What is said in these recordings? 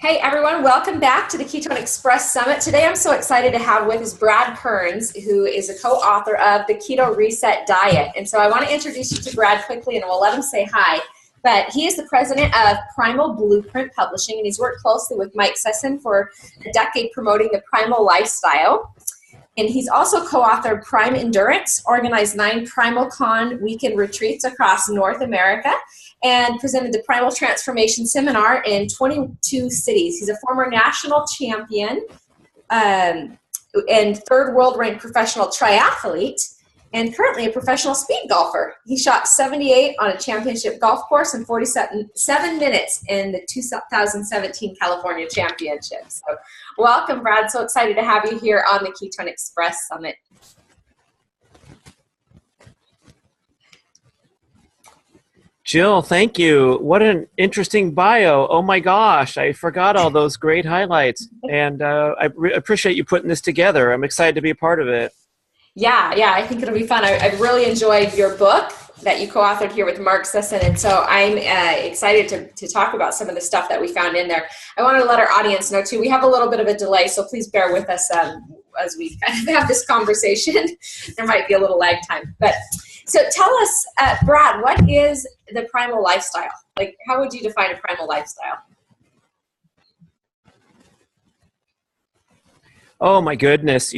Hey everyone, welcome back to the KetonExpress Summit. Today I'm so excited to have with us Brad Kearns, who is a co-author of the Keto Reset Diet. And so I want to introduce you to Brad quickly and we'll let him say hi. But he is the president of Primal Blueprint Publishing, and he's worked closely with Mark Sisson for a decade promoting the Primal Lifestyle. And he's also co-authored Prime Endurance, organized 9 Primal Con weekend retreats across North America, and presented the Primal Transformation Seminar in 22 cities. He's a former national champion and third world ranked professional triathlete, and currently a professional speed golfer. He shot 78 on a championship golf course in 47 minutes in the 2017 California Championship. So welcome, Brad. So excited to have you here on the KetonExpress Summit. Jill, thank you. What an interesting bio. Oh my gosh, I forgot all those great highlights. And I appreciate you putting this together. I'm excited to be a part of it. Yeah, I think it'll be fun. I've really enjoyed your book that you co-authored here with Mark Sisson, and so I'm excited to talk about some of the stuff that we found in there. I want to let our audience know too, we have a little bit of a delay, so please bear with us as we kind of have this conversation. There might be a little lag time. So tell us, Brad, what is the primal lifestyle? Like, how would you define a primal lifestyle? Oh my goodness,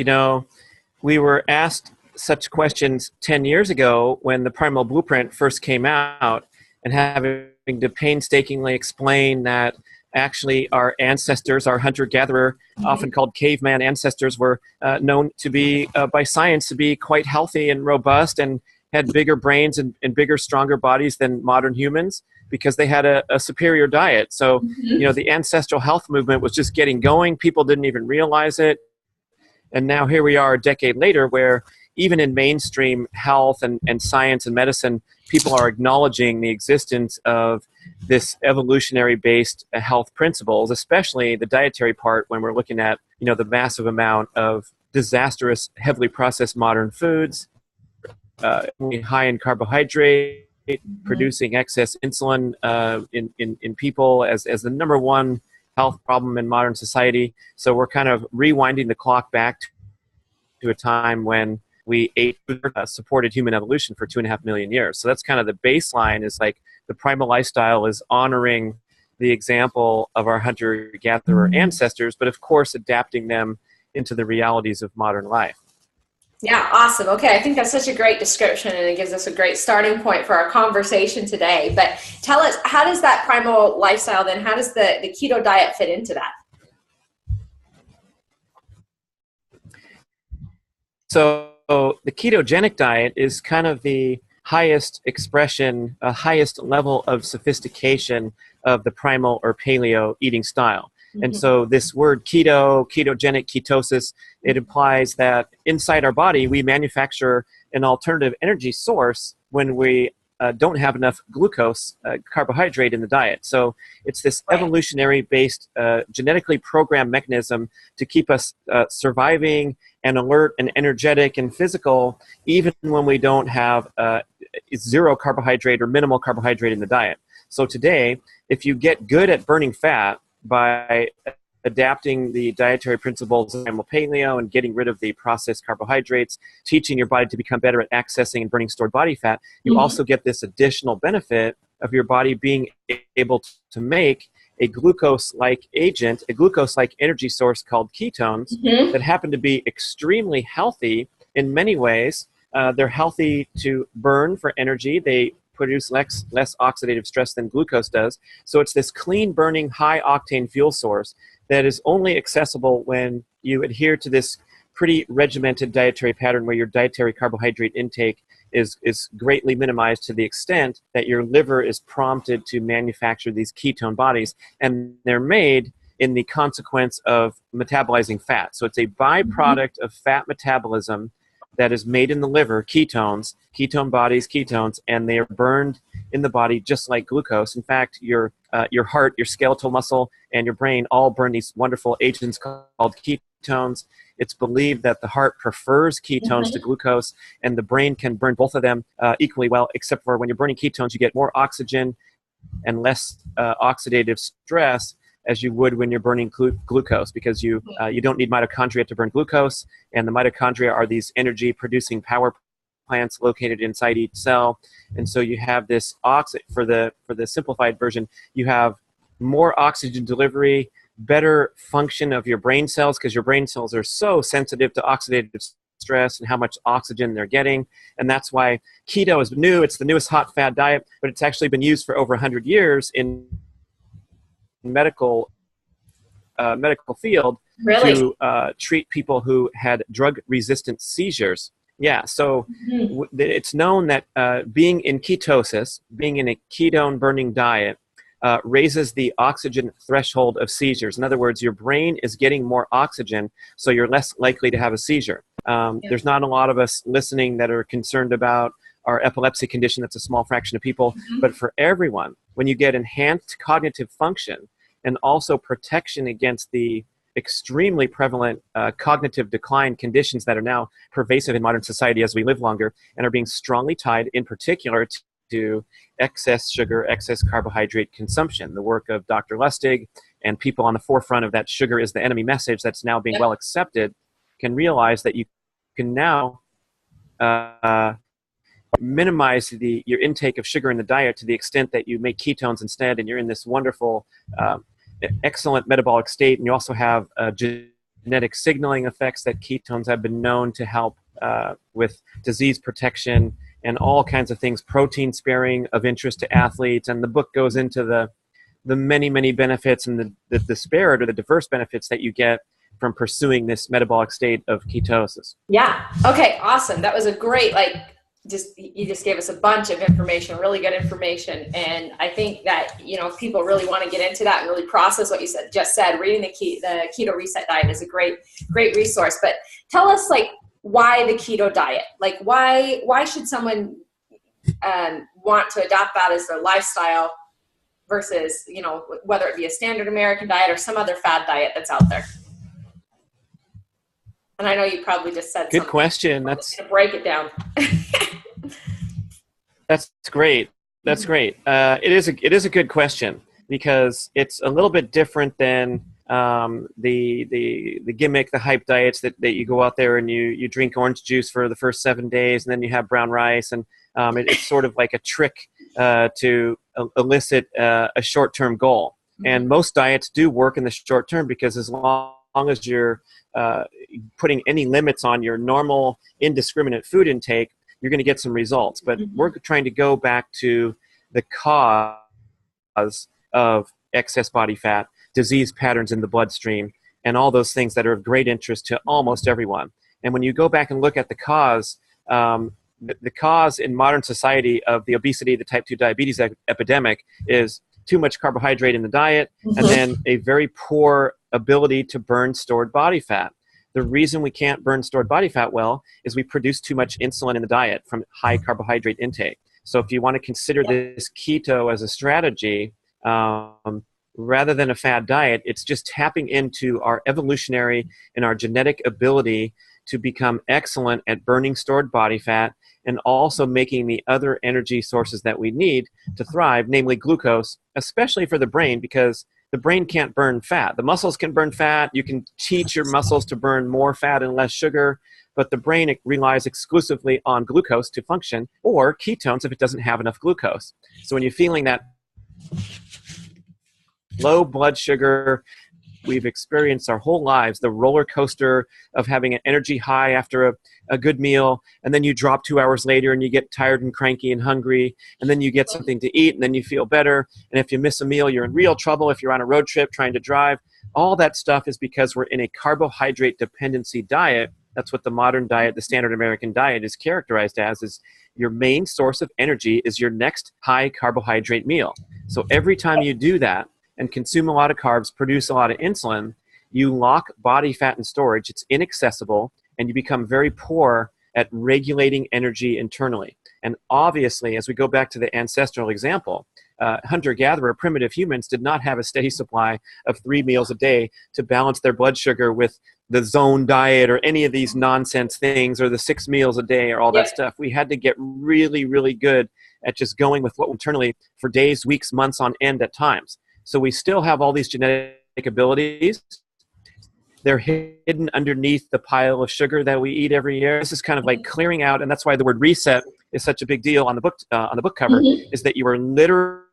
we were asked such questions 10 years ago when the Primal Blueprint first came out, and having to painstakingly explain that actually our ancestors, our hunter-gatherer, often called caveman ancestors, were known to be, by science, to be quite healthy and robust and had bigger brains and bigger, stronger bodies than modern humans because they had a superior diet. So, the ancestral health movement was just getting going. People didn't even realize it. And now here we are a decade later where even in mainstream health and science and medicine, people are acknowledging the existence of this evolutionary-based health principles, especially the dietary part when we're looking at, the massive amount of disastrous, heavily processed modern foods, high in carbohydrate, producing excess insulin in people as the number one health problem in modern society. So we're kind of rewinding the clock back to a time when we supported human evolution for 2.5 million years. So that's kind of the baseline, is like the primal lifestyle is honoring the example of our hunter-gatherer ancestors, but of course adapting them into the realities of modern life. Yeah, awesome. Okay, I think that's such a great description, and it gives us a great starting point for our conversation today. But tell us, how does that primal lifestyle then, how does the keto diet fit into that? So the ketogenic diet is kind of the highest expression, highest level of sophistication of the primal or paleo eating style. And so this word keto, ketogenic, ketosis, it implies that inside our body we manufacture an alternative energy source when we don't have enough glucose, carbohydrate in the diet. So it's this evolutionary-based, genetically programmed mechanism to keep us surviving and alert and energetic and physical, even when we don't have zero carbohydrate or minimal carbohydrate in the diet. So today, if you get good at burning fat by adapting the dietary principles of primal paleo and getting rid of the processed carbohydrates, teaching your body to become better at accessing and burning stored body fat, you also get this additional benefit of your body being able to make a glucose-like agent, a glucose-like energy source called ketones that happen to be extremely healthy in many ways. They're healthy to burn for energy. They produce less oxidative stress than glucose does. So it's this clean burning, high octane fuel source that is only accessible when you adhere to this pretty regimented dietary pattern where your dietary carbohydrate intake is greatly minimized to the extent that your liver is prompted to manufacture these ketone bodies, and they're made in the consequence of metabolizing fat. So it's a byproduct of fat metabolism that is made in the liver, ketones, ketone bodies, ketones, and they are burned in the body just like glucose. In fact, your heart, your skeletal muscle, and your brain all burn these wonderful agents called ketones. It's believed that the heart prefers ketones to glucose, and the brain can burn both of them equally well, except for when you're burning ketones, you get more oxygen and less oxidative stress as you would when you're burning glucose, because you don't need mitochondria to burn glucose, and the mitochondria are these energy-producing power plants located inside each cell. And so you have this for the simplified version, you have more oxygen delivery, better function of your brain cells, because your brain cells are so sensitive to oxidative stress and how much oxygen they're getting. And that's why keto is new. It's the newest hot fad diet, but it's actually been used for over 100 years in medical field to treat people who had drug-resistant seizures. Yeah, so it's known that being in ketosis, being in a ketone-burning diet, raises the oxygen threshold of seizures. In other words, your brain is getting more oxygen, so you're less likely to have a seizure. There's not a lot of us listening that are concerned about our epilepsy condition. That's a small fraction of people. But for everyone, when you get enhanced cognitive function and also protection against the extremely prevalent cognitive decline conditions that are now pervasive in modern society as we live longer and are being strongly tied in particular to excess sugar, excess carbohydrate consumption. The work of Dr. Lustig and people on the forefront of that sugar is the enemy message that's now being well accepted can realize that you can now minimize your intake of sugar in the diet to the extent that you make ketones instead, and you're in this wonderful, excellent metabolic state. And you also have genetic signaling effects that ketones have been known to help with disease protection and all kinds of things, protein sparing of interest to athletes. And the book goes into the many, many benefits and the disparate or the diverse benefits that you get from pursuing this metabolic state of ketosis. Yeah. Okay. Awesome. That was a great, you just gave us a bunch of information, really good information. And I think that, if people really want to get into that and really process what you just said, reading the Keto Reset Diet is a great resource. But tell us, why the keto diet? Why should someone want to adopt that as their lifestyle versus, whether it be a standard American diet or some other fad diet that's out there? And I know you probably just said good question. That's to break it down. That's great. That's great. It is a good question, because it's a little bit different than the gimmick, the hype diets that you go out there and you drink orange juice for the first 7 days, and then you have brown rice, and it's sort of like a trick to elicit a short-term goal. And most diets do work in the short term, because as long as you're putting any limits on your normal indiscriminate food intake, you're going to get some results. But we're trying to go back to the cause of excess body fat, disease patterns in the bloodstream, and all those things that are of great interest to almost everyone. And when you go back and look at the cause in modern society of the obesity, the type 2 diabetes epidemic is too much carbohydrate in the diet, and then a very poor ability to burn stored body fat. The reason we can't burn stored body fat well is we produce too much insulin in the diet from high carbohydrate intake. So if you want to consider this keto as a strategy, rather than a fad diet, it's just tapping into our evolutionary and our genetic ability to become excellent at burning stored body fat, and also making the other energy sources that we need to thrive, namely glucose, especially for the brain, because the brain can't burn fat. The muscles can burn fat. You can teach your muscles to burn more fat and less sugar, but the brain relies exclusively on glucose to function, or ketones if it doesn't have enough glucose. So when you're feeling that low blood sugar, we've experienced our whole lives, the roller coaster of having an energy high after a good meal, and then you drop 2 hours later and you get tired and cranky and hungry, and then you get something to eat and then you feel better. And if you miss a meal, you're in real trouble. If you're on a road trip trying to drive, all that stuff is because we're in a carbohydrate dependency diet. That's what the modern diet, the standard American diet, is characterized as, is your main source of energy is your next high carbohydrate meal. So every time you do that and consume a lot of carbs, produce a lot of insulin, you lock body fat in storage. It's inaccessible, and you become very poor at regulating energy internally. And obviously, as we go back to the ancestral example, hunter-gatherer primitive humans did not have a steady supply of 3 meals a day to balance their blood sugar with the zone diet or any of these nonsense things, or the 6 meals a day or all that stuff. We had to get really, really good at just going with what internally for days, weeks, months on end at times. So we still have all these genetic abilities. They're hidden underneath the pile of sugar that we eat every year. This is kind of like clearing out, and that's why the word reset is such a big deal on the book cover, is that you are literally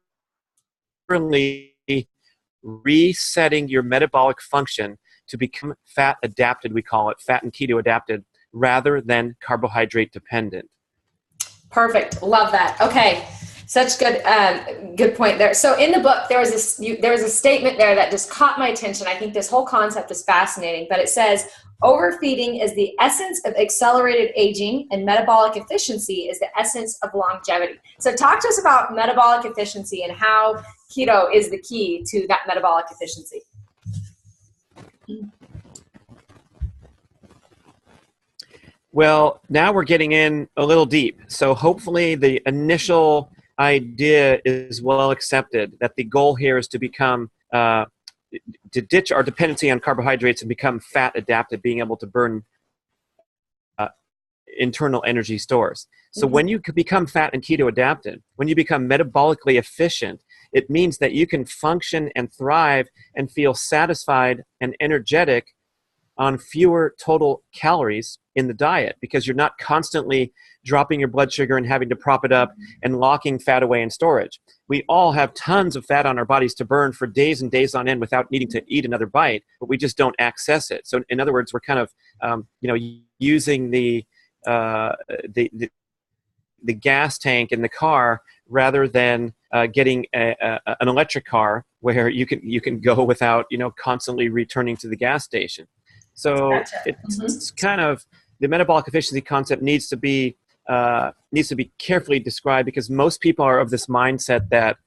resetting your metabolic function to become fat adapted, we call it, fat and keto adapted, rather than carbohydrate dependent. Perfect. Love that. Okay. Such good point there. So in the book, there was a statement there that just caught my attention. I think this whole concept is fascinating, but it says, overfeeding is the essence of accelerated aging and metabolic efficiency is the essence of longevity. So talk to us about metabolic efficiency and how keto is the key to that metabolic efficiency. Well, now we're getting in a little deep. So hopefully the initial idea is well accepted, that the goal here is to become, to ditch our dependency on carbohydrates and become fat adapted, being able to burn internal energy stores. So when you become fat and keto adapted, when you become metabolically efficient, it means that you can function and thrive and feel satisfied and energetic on fewer total calories in the diet, because you're not constantly dropping your blood sugar and having to prop it up and locking fat away in storage. We all have tons of fat on our bodies to burn for days and days on end without needing to eat another bite, but we just don't access it. So in other words, we're kind of using the gas tank in the car rather than getting an electric car where you can go without constantly returning to the gas station. So Gotcha. it's kind of, the metabolic efficiency concept needs to be carefully described, because most people are of this mindset that,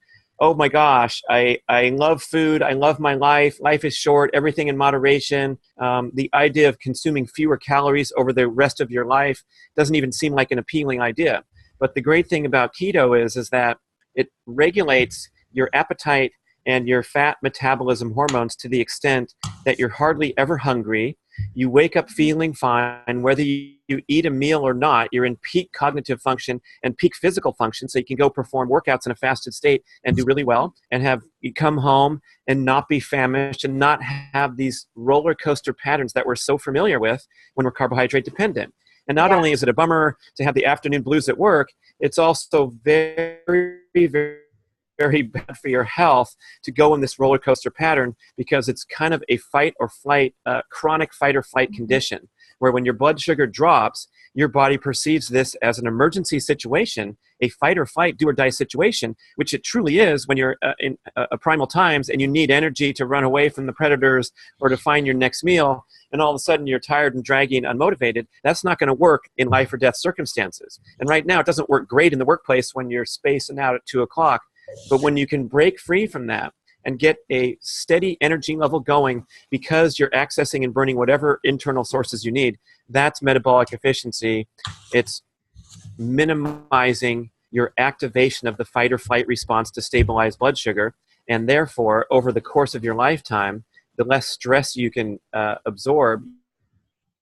oh my gosh, I love food, I love my life is short, everything in moderation. The idea of consuming fewer calories over the rest of your life doesn't even seem like an appealing idea. But the great thing about keto is that it regulates your appetite and your fat metabolism hormones to the extent that you're hardly ever hungry. You wake up feeling fine. Whether you eat a meal or not, you're in peak cognitive function and peak physical function, so you can go perform workouts in a fasted state and do really well, and you come home and not be famished and not have these roller coaster patterns that we're so familiar with when we're carbohydrate dependent. And not only is it a bummer to have the afternoon blues at work, it's also very, very, very bad for your health to go in this roller coaster pattern, because it's kind of a fight or flight, chronic fight or flight condition, where when your blood sugar drops, your body perceives this as an emergency situation, a fight or flight, do or die situation, which it truly is when you're in primal times and you need energy to run away from the predators or to find your next meal, and all of a sudden you're tired and draggy and unmotivated. That's not going to work in life or death circumstances. And right now it doesn't work great in the workplace when you're spacing out at 2 o'clock. But when you can break free from that and get a steady energy level going because you're accessing and burning whatever internal sources you need, that's metabolic efficiency. It's minimizing your activation of the fight or flight response to stabilize blood sugar. And therefore, over the course of your lifetime, the less stress you can absorb,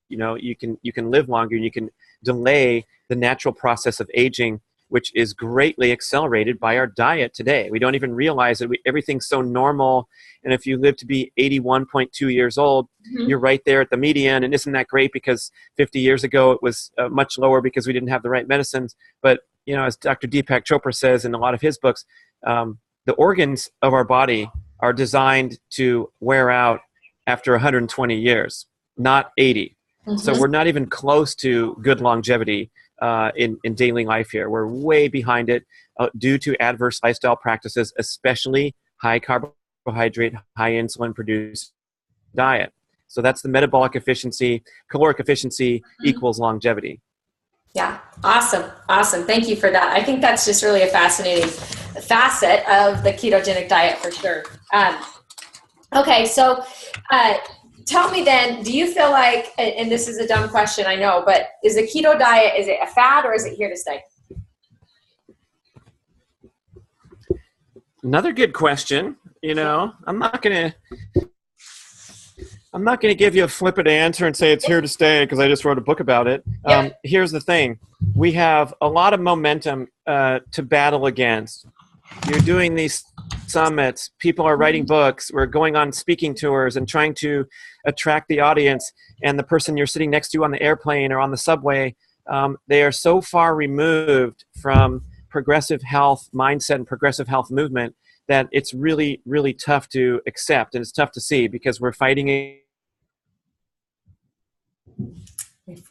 you can live longer, and you can delay the natural process of aging, which is greatly accelerated by our diet today. We don't even realize that everything's so normal. And if you live to be 81.2 years old, you're right there at the median. And isn't that great? Because 50 years ago, it was much lower because we didn't have the right medicines. But, as Dr. Deepak Chopra says in a lot of his books, the organs of our body are designed to wear out after 120 years, not 80. So we're not even close to good longevity in daily life here. We're way behind it due to adverse lifestyle practices, especially high carbohydrate, high insulin produced diet. So that's the metabolic efficiency. Caloric efficiency equals longevity. Yeah. Awesome. Thank you for that. I think that's just really a fascinating facet of the ketogenic diet for sure. Okay. So, tell me then, do you feel like, and this is a dumb question, I know, but is the keto diet, is it a fad or is it here to stay? Another good question. I'm not going to give you a flippant answer and say it's here to stay because I just wrote a book about it. Here's the thing. We have a lot of momentum to battle against. You're doing these summits, people are writing books, we're going on speaking tours and trying to attract the audience, and the person you're sitting next to on the airplane or on the subway, they are so far removed from progressive health mindset and progressive health movement that it's really, really tough to accept, and it's tough to see, because we're fighting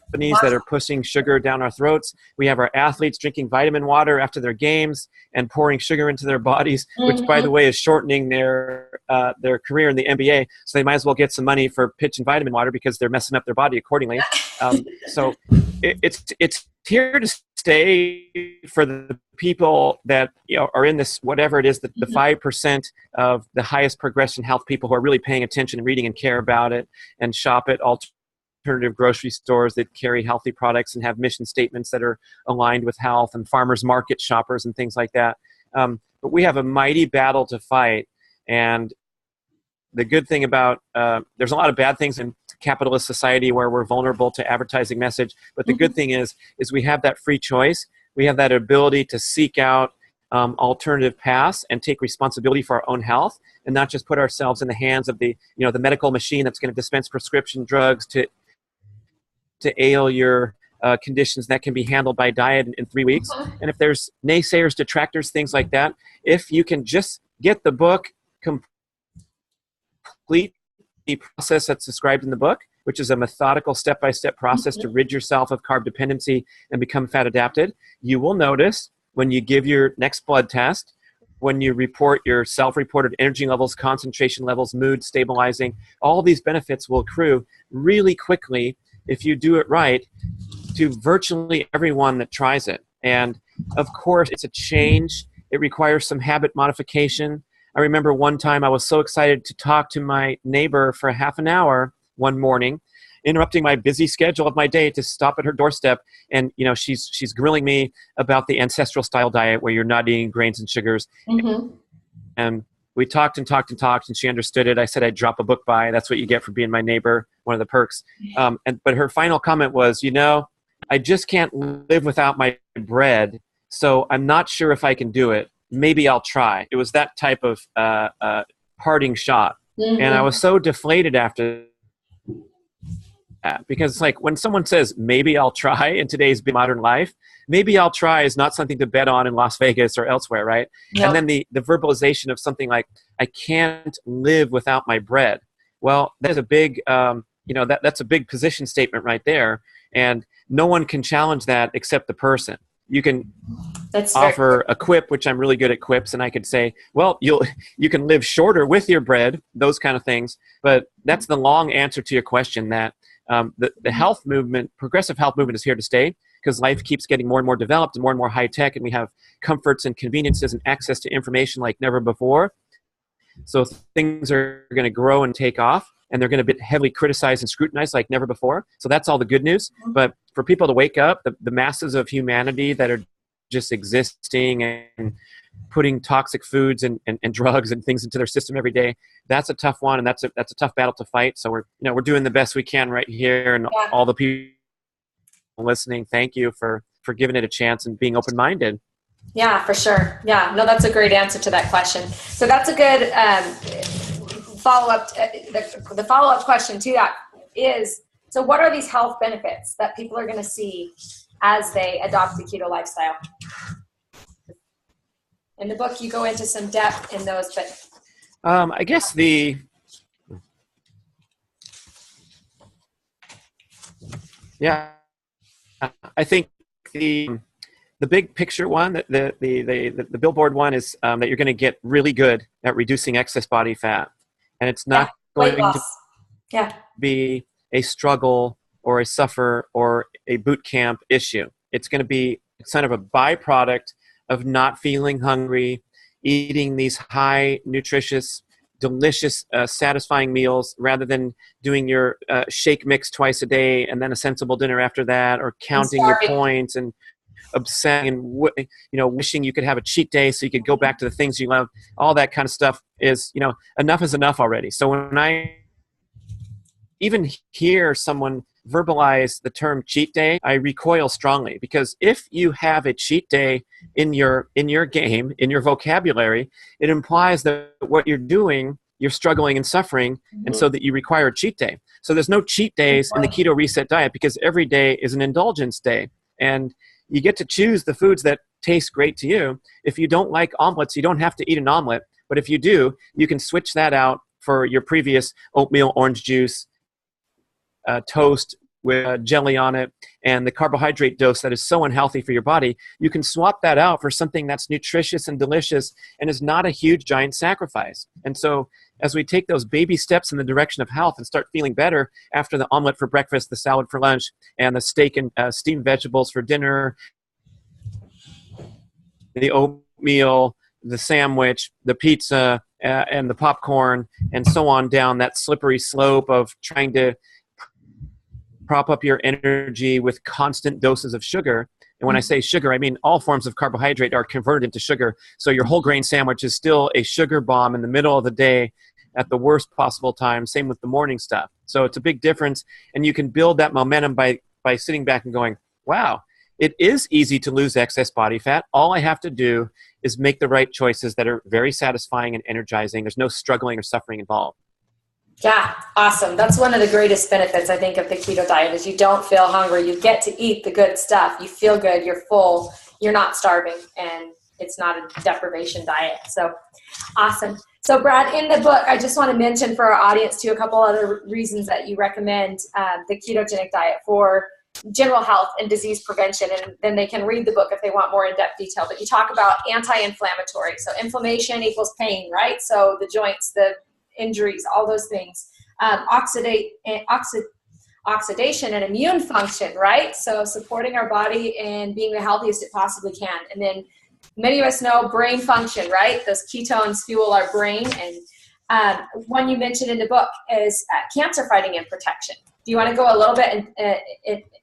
companies that are pushing sugar down our throats. We have our athletes drinking vitamin water after their games and pouring sugar into their bodies, which, by the way, is shortening their career in the NBA. So they might as well get some money for pitch and vitamin water, because they're messing up their body accordingly. So it's here to stay for the people that are in this, whatever it is, the 5% of the highest progression health people who are really paying attention and reading and care about it and shop at alternative grocery stores that carry healthy products and have mission statements that are aligned with health, and farmers market shoppers and things like that. But we have a mighty battle to fight. And the good thing about, there's a lot of bad things in capitalist society where we're vulnerable to advertising message. But the good thing is we have that free choice. We have that ability to seek out alternative paths and take responsibility for our own health, and not just put ourselves in the hands of the medical machine that's going to dispense prescription drugs to ail your conditions that can be handled by diet in 3 weeks. And if there's naysayers, detractors, things like that, if you can just get the book, complete the process that's described in the book, which is a methodical step-by-step process to rid yourself of carb dependency and become fat adapted, you will notice when you give your next blood test, when you report your self-reported energy levels, concentration levels, mood stabilizing, all these benefits will accrue really quickly if you do it right to virtually everyone that tries it. And of course, it's a change. It requires some habit modification. I remember one time I was so excited to talk to my neighbor for half an hour one morning, interrupting my busy schedule of my day to stop at her doorstep. And she's grilling me about the ancestral style diet where you're not eating grains and sugars. And we talked and talked and talked, and she understood it. I said I'd drop a book by. That's what you get for being my neighbor, one of the perks. But her final comment was, I just can't live without my bread, so I'm not sure if I can do it. Maybe I'll try. It was that type of parting shot. And I was so deflated after that, because it's like when someone says, maybe I'll try in today's modern life, maybe I'll try is not something to bet on in Las Vegas or elsewhere, right? Yep. And then the verbalization of something like, I can't live without my bread. Well, that's a big, that's a big position statement right there. And no one can challenge that except the person. You can offer a quip, which I'm really good at quips, and I could say, well, you can live shorter with your bread, those kind of things. But that's the long answer to your question, that the health movement, progressive health movement, is here to stay, because life keeps getting more and more developed and more high tech, and we have comforts and conveniences and access to information like never before. So things are going to grow and take off, and they're going to be heavily criticized and scrutinized like never before. So that's all the good news. But for people to wake up, the masses of humanity that are just existing and putting toxic foods and drugs and things into their system every day, that's a tough one, and that's a tough battle to fight. So we're doing the best we can right here, and all the people listening, thank you for giving it a chance and being open-minded. Yeah, for sure. Yeah, no, that's a great answer to that question. So that's a good follow-up. The follow-up question to that is, so what are these health benefits that people are going to see as they adopt the keto lifestyle? In the book, you go into some depth in those, but I guess I think the big picture one, the billboard one, is that you're going to get really good at reducing excess body fat, and it's not going to be a struggle or a suffer or a boot camp issue. It's going to be kind of a byproduct of not feeling hungry, eating these high nutritious, delicious, satisfying meals, rather than doing your shake mix twice a day and then a sensible dinner after that, or counting your points and obsessing and wishing you could have a cheat day so you could go back to the things you love. All that kind of stuff is, enough is enough already. So when I even hear someone verbalize the term cheat day, I recoil strongly, because if you have a cheat day in your game, in your vocabulary, it implies that what you're doing, you're struggling and suffering, and so that you require a cheat day. So there's no cheat days in the Keto Reset Diet, because every day is an indulgence day. And you get to choose the foods that taste great to you. If you don't like omelets, you don't have to eat an omelet. But if you do, you can switch that out for your previous oatmeal, orange juice, toast with jelly on it, and the carbohydrate dose that is so unhealthy for your body. You can swap that out for something that's nutritious and delicious and is not a huge, giant sacrifice. And so as we take those baby steps in the direction of health and start feeling better after the omelet for breakfast, the salad for lunch, and the steak and steamed vegetables for dinner, the oatmeal, the sandwich, the pizza, and the popcorn, and so on down that slippery slope of trying to prop up your energy with constant doses of sugar. And when I say sugar, I mean all forms of carbohydrate are converted into sugar. So your whole grain sandwich is still a sugar bomb in the middle of the day at the worst possible time. Same with the morning stuff. So it's a big difference. And you can build that momentum by sitting back and going, wow, it is easy to lose excess body fat. All I have to do is make the right choices that are very satisfying and energizing. There's no struggling or suffering involved. Yeah, awesome. That's one of the greatest benefits, I think, of the keto diet is you don't feel hungry. You get to eat the good stuff. You feel good. You're full. You're not starving. And it's not a deprivation diet. So awesome. So Brad, in the book, I just want to mention for our audience too, a couple other reasons that you recommend the ketogenic diet for general health and disease prevention. And then they can read the book if they want more in-depth detail. But you talk about anti-inflammatory. So inflammation equals pain, right? So the joints, the injuries, all those things. Oxidation and immune function, right? So supporting our body and being the healthiest it possibly can. And then many of us know brain function, right? Those ketones fuel our brain. And one you mentioned in the book is cancer fighting and protection. Do you want to go a little bit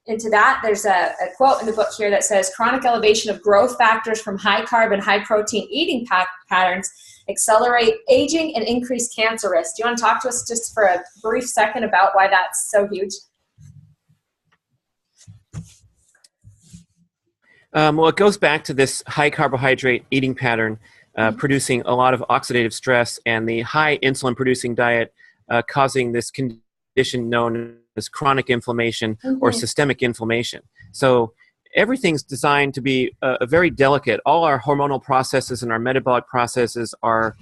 into that? There's a quote in the book here that says, chronic elevation of growth factors from high carb and high protein eating patterns accelerate aging and increase cancer risk. Do you want to talk to us just for a brief second about why that's so huge? Well, it goes back to this high carbohydrate eating pattern producing a lot of oxidative stress, and the high insulin producing diet causing this condition known as chronic inflammation or systemic inflammation. So everything's designed to be very delicate. All our hormonal processes and our metabolic processes are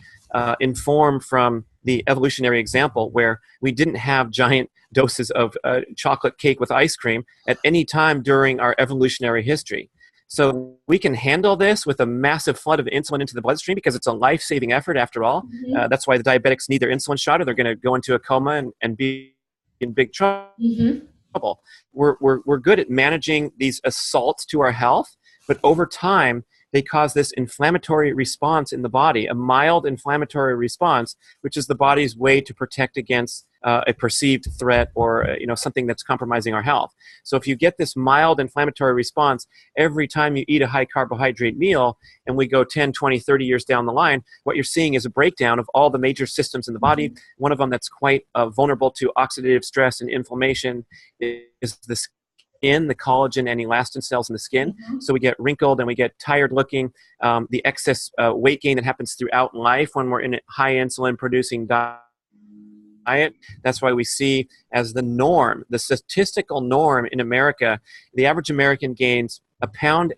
informed from the evolutionary example where we didn't have giant doses of chocolate cake with ice cream at any time during our evolutionary history. So we can handle this with a massive flood of insulin into the bloodstream because it's a life-saving effort after all. That's why the diabetics need their insulin shot or they're going to go into a coma and be in big trouble. We're good at managing these assaults to our health, but over time, they cause this inflammatory response in the body, a mild inflammatory response, which is the body's way to protect against a perceived threat or something that's compromising our health. So if you get this mild inflammatory response every time you eat a high carbohydrate meal, and we go 10, 20, 30 years down the line, what you're seeing is a breakdown of all the major systems in the body. One of them that's quite vulnerable to oxidative stress and inflammation is the skin, the collagen and elastin cells in the skin. So we get wrinkled and we get tired looking. The excess weight gain that happens throughout life when we're in a high insulin producing diet. That's why we see as the norm, the statistical norm in America, the average American gains 1.5 pounds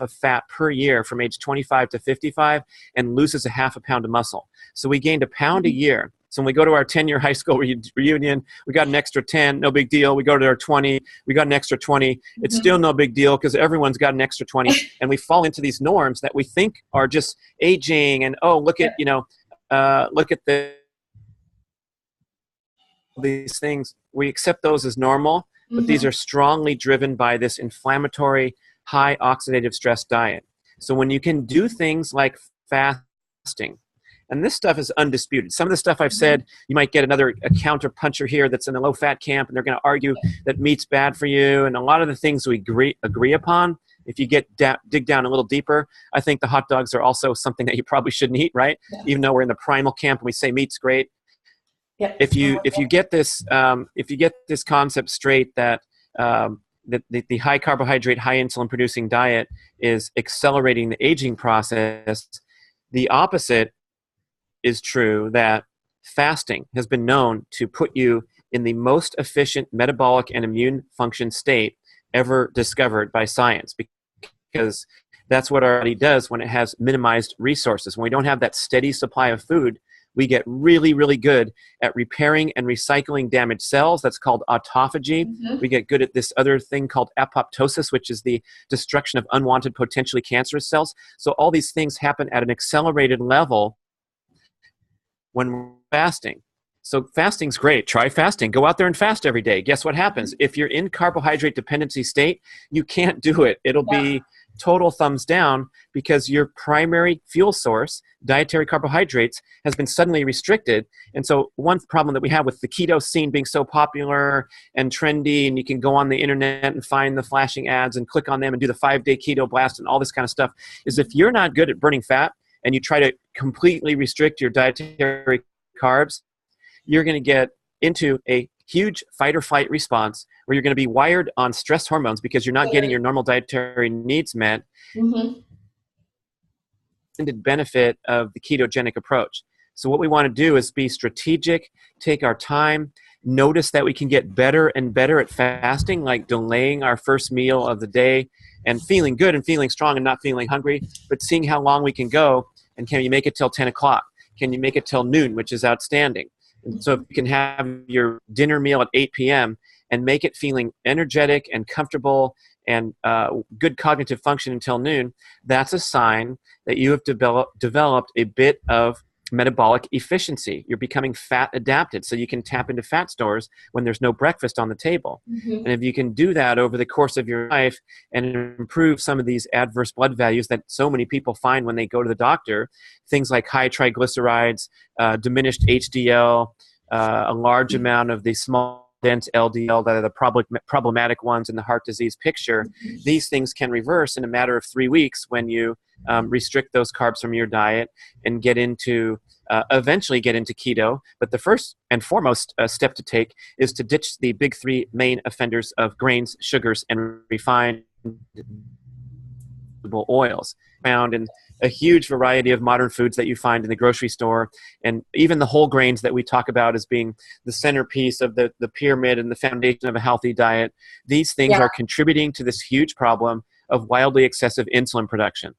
of fat per year from age 25 to 55 and loses 0.5 pound of muscle. So we gained 1 pound a year. So when we go to our 10-year high school reunion, we got an extra 10, no big deal. We go to our 20, we got an extra 20. It's still no big deal because everyone's got an extra 20. And we fall into these norms that we think are just aging and, oh, look at these things. We accept those as normal, but these are strongly driven by this inflammatory, high oxidative stress diet. So when you can do things like fasting, and this stuff is undisputed. Some of the stuff I've said, you might get another counter puncher here that's in the low-fat camp, and they're going to argue that meat's bad for you. And a lot of the things we agree upon, if you dig down a little deeper, I think the hot dogs are also something that you probably shouldn't eat, right? Even though we're in the primal camp and we say meat's great. Yep. If you get this concept straight that the high carbohydrate, high insulin producing diet is accelerating the aging process, the opposite is true, that fasting has been known to put you in the most efficient metabolic and immune function state ever discovered by science, because that's what our body does when it has minimized resources. When we don't have that steady supply of food, we get really, really good at repairing and recycling damaged cells. That's called autophagy. We get good at this other thing called apoptosis, which is the destruction of unwanted, potentially cancerous cells. So all these things happen at an accelerated level when we're fasting. So fasting's great. Try fasting. Go out there and fast every day. Guess what happens? If you're in carbohydrate dependency state, you can't do it. It'll be total thumbs down, because your primary fuel source, dietary carbohydrates, has been suddenly restricted. And so one problem that we have with the keto scene being so popular and trendy, and you can go on the internet and find the flashing ads and click on them and do the 5-day keto blast and all this kind of stuff, is if you're not good at burning fat and you try to completely restrict your dietary carbs, you're going to get into a huge fight or flight response where you're going to be wired on stress hormones because you're not getting your normal dietary needs met. Intended benefit of the ketogenic approach. So what we want to do is be strategic, take our time, notice that we can get better and better at fasting, like delaying our first meal of the day and feeling good and feeling strong and not feeling hungry, but seeing how long we can go. And can you make it till 10 o'clock? Can you make it till noon, which is outstanding? And so if you can have your dinner meal at 8 p.m. and make it feeling energetic and comfortable and good cognitive function until noon, that's a sign that you have developed a bit of metabolic efficiency. You're becoming fat adapted, so you can tap into fat stores when there's no breakfast on the table. And if you can do that over the course of your life and improve some of these adverse blood values that so many people find when they go to the doctor, things like high triglycerides, diminished HDL, a large amount of the small dense LDL that are the problematic ones in the heart disease picture, these things can reverse in a matter of 3 weeks when you restrict those carbs from your diet and get into, eventually get into keto. But the first and foremost step to take is to ditch the big three main offenders of grains, sugars, and refined oils found in a huge variety of modern foods that you find in the grocery store, and even the whole grains that we talk about as being the centerpiece of the pyramid and the foundation of a healthy diet. These things are contributing to this huge problem of wildly excessive insulin production.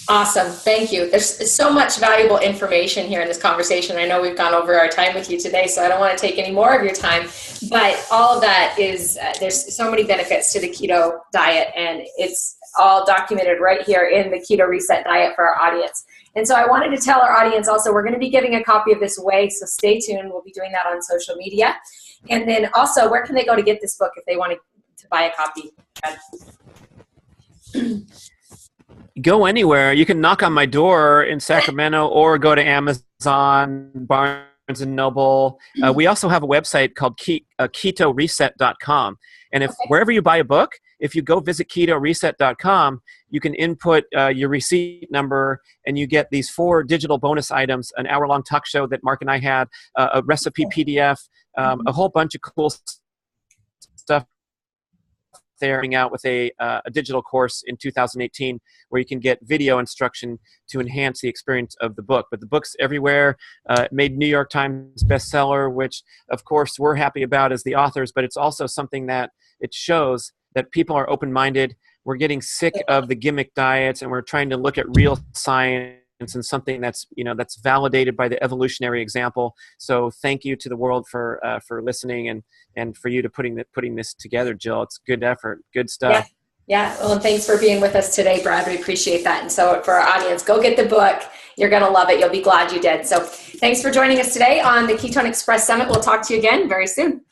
Awesome. Thank you. There's so much valuable information here in this conversation. I know we've gone over our time with you today, so I don't want to take any more of your time, but all of that is, there's so many benefits to the keto diet, and it's all documented right here in the Keto Reset Diet for our audience. And so I wanted to tell our audience also, we're going to be giving a copy of this away, so stay tuned. We'll be doing that on social media. And then also, where can they go to get this book if they want to buy a copy? Go anywhere. You can knock on my door in Sacramento or go to Amazon, Barnes and Noble. We also have a website called KetoReset.com. And if wherever you buy a book, if you go visit KetoReset.com, you can input your receipt number and you get these 4 digital bonus items, an hour-long talk show that Mark and I had, a recipe PDF, a whole bunch of cool stuff there, out with a digital course in 2018 where you can get video instruction to enhance the experience of the book. But the book's everywhere. It made New York Times bestseller, which of course we're happy about as the authors, but it's also something that it shows that people are open-minded. We're getting sick of the gimmick diets, and we're trying to look at real science and something that's, you know, that's validated by the evolutionary example. So thank you to the world for listening and for you to putting this together, Jill. It's good effort, good stuff. Yeah. Well, and thanks for being with us today, Brad. We appreciate that. And so for our audience, go get the book. You're going to love it. You'll be glad you did. So thanks for joining us today on the Ketone Express Summit. We'll talk to you again very soon.